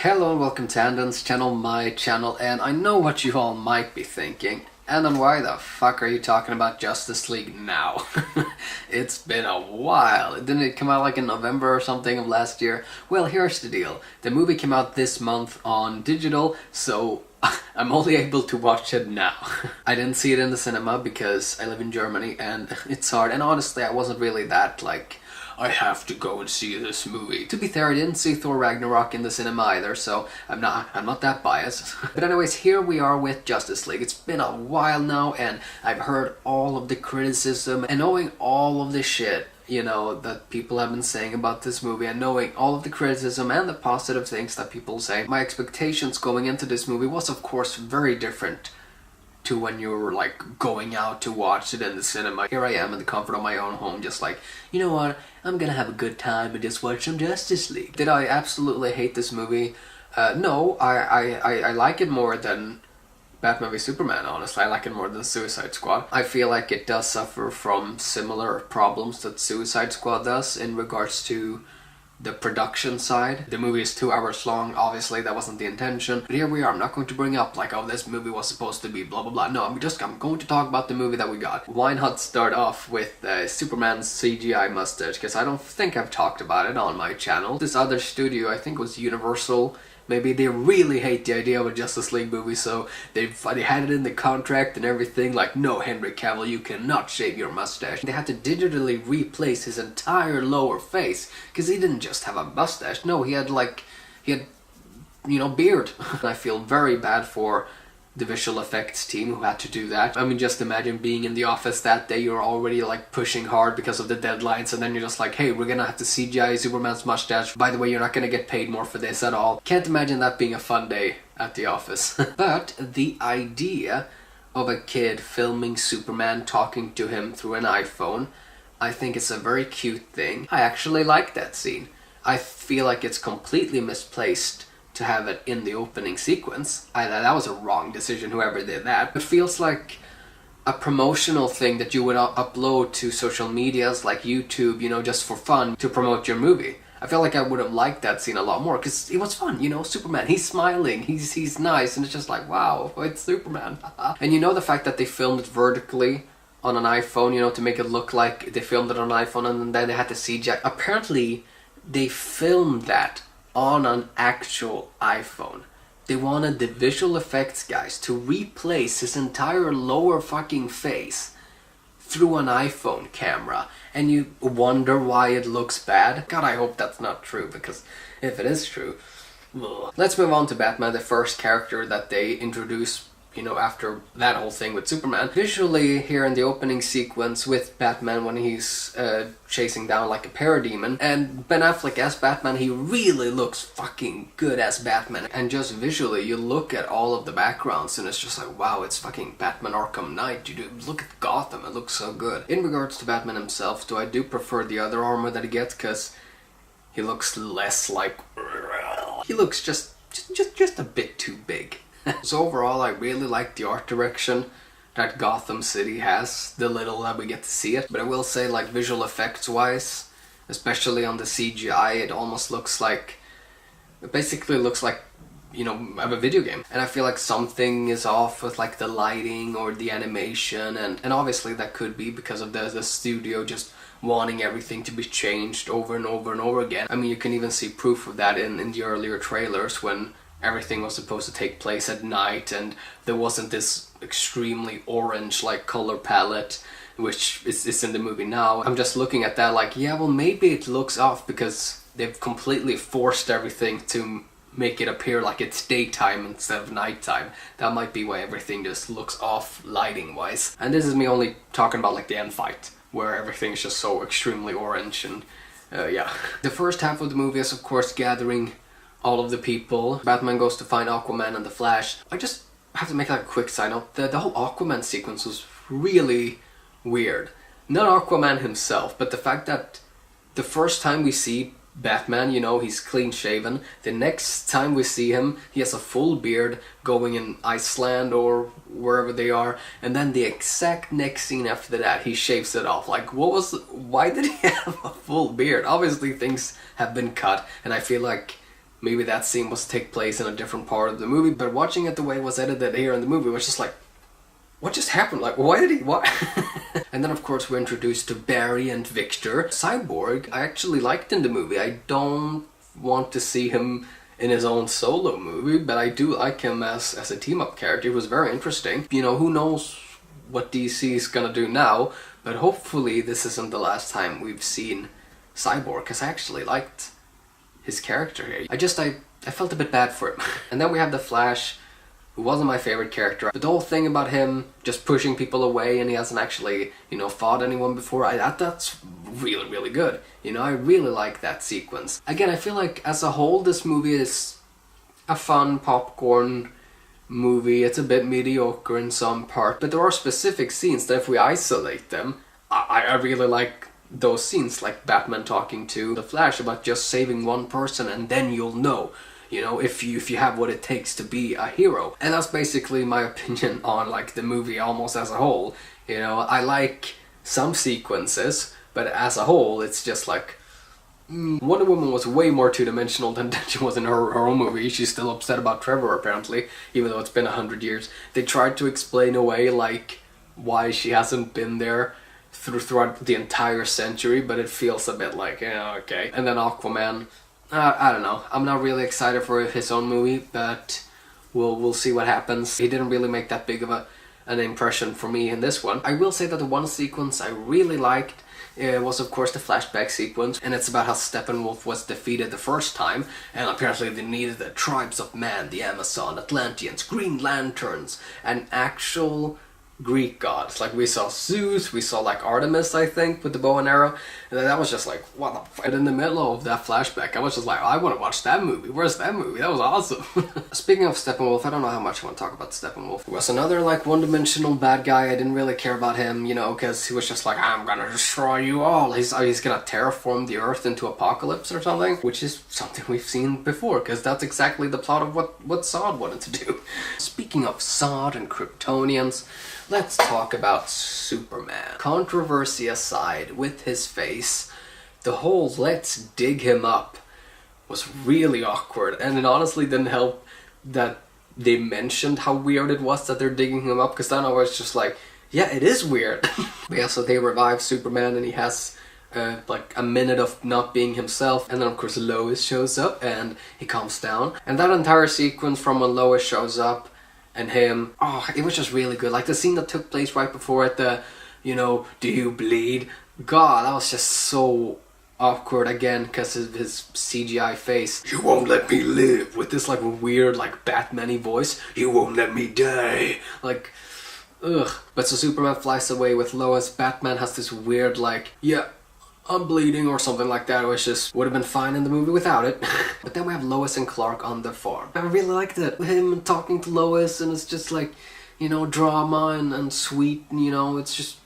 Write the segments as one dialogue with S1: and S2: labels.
S1: Hello and welcome to Anden's channel, my channel, and I know what you all might be thinking. Anden, why the fuck are you talking about Justice League now? It's been a while. Didn't it come out like in November or something of last year? Well, here's the deal. The movie came out this month on digital, so I'm only able to watch it now. I didn't see it in the cinema because I live in Germany and it's hard, and honestly I wasn't really that like, I have to go and see this movie. To be fair, I didn't see Thor Ragnarok in the cinema either, so I'm not that biased. But anyways, here we are with Justice League. It's been a while now, and I've heard all of the criticism, and knowing all of the shit, you know, that people have been saying about this movie, and knowing all of the criticism and the positive things that people say, my expectations going into this movie was of course very different to when you were like going out to watch it in the cinema. Here I am in the comfort of my own home, just like, you know what, I'm gonna have a good time and just watch some Justice League. Did I absolutely hate this movie? No, I like it more than Batman v Superman, honestly. I like it more than Suicide Squad. I feel like it does suffer from similar problems that Suicide Squad does in regards to the production side. The movie is 2 hours long, obviously that wasn't the intention, but here we are. I'm not going to bring up like, oh, this movie was supposed to be blah blah blah. No, I'm going to talk about the movie that we got. Why not start off with Superman's CGI mustache, because I don't think I've talked about it on my channel. This other studio, I think it was Universal, maybe they really hate the idea of a Justice League movie, so they had it in the contract and everything, like, no, Henry Cavill, you cannot shave your mustache. They had to digitally replace his entire lower face, because he didn't just have a mustache, no, he had, you know, beard. I feel very bad for the visual effects team who had to do that. I mean, just imagine being in the office that day, you're already like pushing hard because of the deadlines, and then you're just like, hey, we're gonna have to CGI Superman's mustache. By the way, you're not gonna get paid more for this at all. Can't imagine that being a fun day at the office. But the idea of a kid filming Superman, talking to him through an iPhone, I think it's a very cute thing. I actually like that scene. I feel like it's completely misplaced to have it in the opening sequence. That was a wrong decision, whoever did that. It feels like a promotional thing that you would upload to social medias like YouTube, you know, just for fun, to promote your movie. I feel like I would have liked that scene a lot more, because it was fun, you know, Superman, he's smiling, he's nice, and it's just like, wow, it's Superman. And you know, the fact that they filmed it vertically on an iPhone, you know, to make it look like they filmed it on an iPhone, and then they had to CGI. Apparently, they filmed that on an actual iPhone. They wanted the visual effects guys to replace his entire lower fucking face through an iPhone camera, and you wonder why it looks bad? God, I hope that's not true, because if it is true, ugh. Let's move on to Batman, the first character that they introduce, you know, after that whole thing with Superman. Visually, here in the opening sequence with Batman when he's chasing down like a parademon, and Ben Affleck as Batman, he really looks fucking good as Batman. And just visually, you look at all of the backgrounds and it's just like, wow, it's fucking Batman Arkham Knight. You look at Gotham, it looks so good. In regards to Batman himself, though, I do prefer the other armor that he gets, because he looks less like... he looks just a bit too big. So overall, I really like the art direction that Gotham City has, the little that we get to see it. But I will say, like, visual effects wise, especially on the CGI, it almost looks like, it basically looks like, you know, of a video game. And I feel like something is off with like the lighting or the animation, and obviously that could be because of the studio just wanting everything to be changed over and over and over again. I mean, you can even see proof of that in the earlier trailers when everything was supposed to take place at night and there wasn't this extremely orange like color palette which is in the movie now. I'm just looking at that like, yeah, well, maybe it looks off because they've completely forced everything to make it appear like it's daytime instead of nighttime. That might be why everything just looks off lighting wise. And this is me only talking about like the end fight, where everything is just so extremely orange, and yeah. The first half of the movie is of course gathering all of the people. Batman goes to find Aquaman and the Flash. I just have to make like a quick side note. The whole Aquaman sequence was really weird. Not Aquaman himself, but the fact that the first time we see Batman, you know, he's clean shaven. The next time we see him, he has a full beard going in Iceland or wherever they are. And then the exact next scene after that, he shaves it off. Like, why did he have a full beard? Obviously things have been cut, and I feel like maybe that scene was take place in a different part of the movie, but watching it the way it was edited here in the movie was just like, what just happened? Like, why did he, what? And then of course we're introduced to Barry and Victor. Cyborg, I actually liked in the movie. I don't want to see him in his own solo movie, but I do like him as a team-up character. He was very interesting. You know, who knows what DC is gonna do now, but hopefully this isn't the last time we've seen Cyborg, because I actually liked his character here. I felt a bit bad for him. And then we have the Flash, who wasn't my favorite character. But the whole thing about him just pushing people away and he hasn't actually, you know, fought anyone before, that's really, really good. You know, I really like that sequence. Again, I feel like as a whole this movie is a fun popcorn movie. It's a bit mediocre in some part, but there are specific scenes that if we isolate them, I really like those scenes, like Batman talking to the Flash about just saving one person and then you'll know, you know, if you have what it takes to be a hero. And that's basically my opinion on like the movie almost as a whole. You know, I like some sequences, but as a whole it's just like Wonder Woman was way more two-dimensional than she was in her own movie. She's still upset about Trevor apparently, even though it's been 100 years. They tried to explain away like why she hasn't been there throughout the entire century, but it feels a bit like, yeah, okay. And then Aquaman, I don't know. I'm not really excited for his own movie, but we'll see what happens. He didn't really make that big of an impression for me in this one. I will say that the one sequence I really liked was of course the flashback sequence, and it's about how Steppenwolf was defeated the first time, and apparently they needed the tribes of man, the Amazon, Atlanteans, Green Lanterns, and actual Greek gods. Like we saw Zeus, we saw like Artemis, I think, with the bow and arrow, and that was just like, what the fuck? And in the middle of that flashback, I was just like, I want to watch that movie. Where's that movie? That was awesome. Speaking of Steppenwolf, I don't know how much I want to talk about Steppenwolf. He was another like one-dimensional bad guy. I didn't really care about him, you know, because he was just like, I'm gonna destroy you all. He's gonna terraform the earth into apocalypse or something, which is something we've seen before, because that's exactly the plot of what Zod wanted to do. Speaking of Zod and Kryptonians, let's talk about Superman. Controversy aside, with his face, the whole let's dig him up was really awkward, and it honestly didn't help that they mentioned how weird it was that they're digging him up, because then I was just like, yeah, it is weird. But yeah, so they revive Superman and he has like a minute of not being himself, and then of course Lois shows up and he calms down. And that entire sequence from when Lois shows up and him, oh, it was just really good. Like the scene that took place right before it, the, you know, do you bleed? God, that was just so awkward again because of his CGI face. You won't let me live, with this like weird like Batman-y voice. You won't let me die. Like, ugh. But so Superman flies away with Lois. Batman has this weird like, yeah, I'm bleeding or something like that, which just would have been fine in the movie without it. But then we have Lois and Clark on the farm. I really liked it. Him talking to Lois, and it's just like, you know, drama and sweet, you know, it's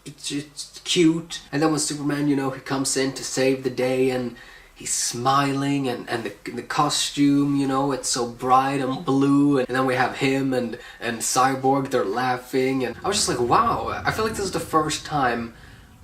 S1: cute. And then when Superman, you know, he comes in to save the day and he's smiling, and the costume, you know, it's so bright and blue, and then we have him and Cyborg, they're laughing, and I was just like, wow, I feel like this is the first time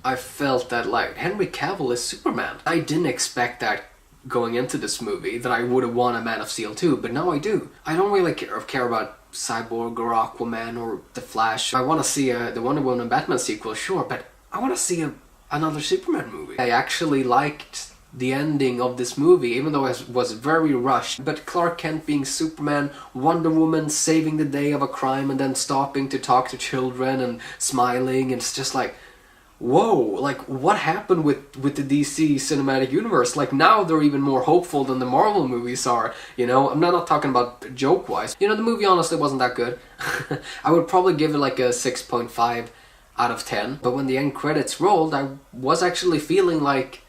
S1: I felt that like Henry Cavill is Superman. I didn't expect that going into this movie, that I would have won a Man of Steel too, but now I do. I don't really care about Cyborg or Aquaman or The Flash. I want to see the Wonder Woman and Batman sequel, sure, but I want to see another Superman movie. I actually liked the ending of this movie, even though it was very rushed. But Clark Kent being Superman, Wonder Woman saving the day of a crime and then stopping to talk to children and smiling, and it's just like, whoa, like what happened with the DC cinematic universe? Like now they're even more hopeful than the Marvel movies are, you know? I'm not talking about joke-wise. You know, the movie honestly wasn't that good. I would probably give it like a 6.5 out of 10. But when the end credits rolled, I was actually feeling like,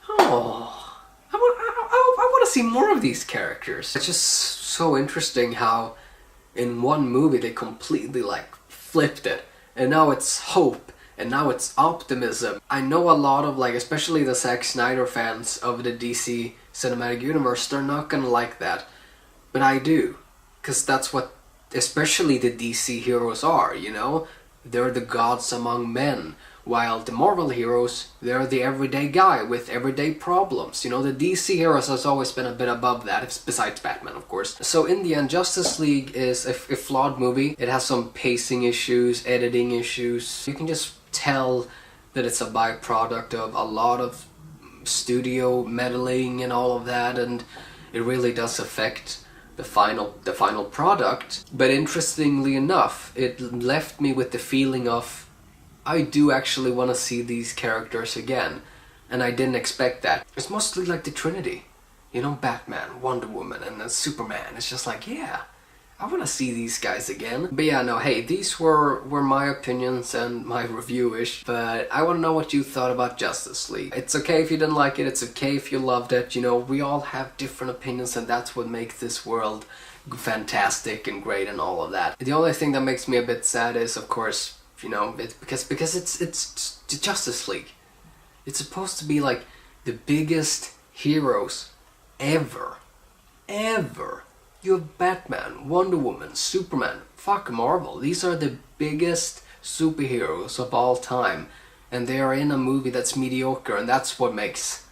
S1: oh, I want to see more of these characters. It's just so interesting how in one movie they completely like flipped it. And now it's hope. And now it's optimism. I know a lot of like, especially the Zack Snyder fans of the DC cinematic universe, they're not gonna like that. But I do. Because that's what especially the DC heroes are, you know? They're the gods among men. While the Marvel heroes, they're the everyday guy with everyday problems. You know, the DC heroes has always been a bit above that, besides Batman, of course. So in the end, Justice League is a flawed movie. It has some pacing issues, editing issues. You can just tell that it's a byproduct of a lot of studio meddling and all of that, and it really does affect the final product. But interestingly enough, it left me with the feeling of, I do actually want to see these characters again, and I didn't expect that. It's mostly like the Trinity, you know, Batman, Wonder Woman, and then Superman. It's just like, yeah, I want to see these guys again. But yeah, no, hey, these were my opinions and my review-ish, but I want to know what you thought about Justice League. It's okay if you didn't like it, it's okay if you loved it. You know, we all have different opinions, and that's what makes this world fantastic and great and all of that. The only thing that makes me a bit sad is, of course, you know, it's because it's the Justice League. It's supposed to be like the biggest heroes ever. You have Batman, Wonder Woman, Superman, fuck Marvel. These are the biggest superheroes of all time, and they are in a movie that's mediocre, and that's what makes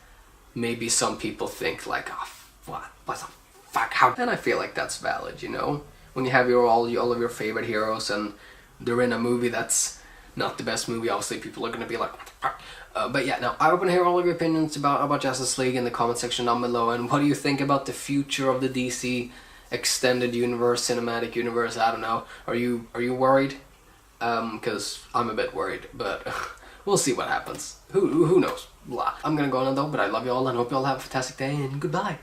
S1: maybe some people think like, oh, what the fuck, how? And I feel like that's valid, you know? When you have all of your favorite heroes and they're in a movie that's not the best movie, obviously people are gonna be like, what the fuck? But yeah, now I want to hear all of your opinions about Justice League in the comment section down below, and what do you think about the future of the DC extended universe, cinematic universe? I don't know. Are you worried? Because I'm a bit worried, but we'll see what happens. Who knows? Blah. I'm gonna go on though, but I love you all and hope you all have a fantastic day, and goodbye.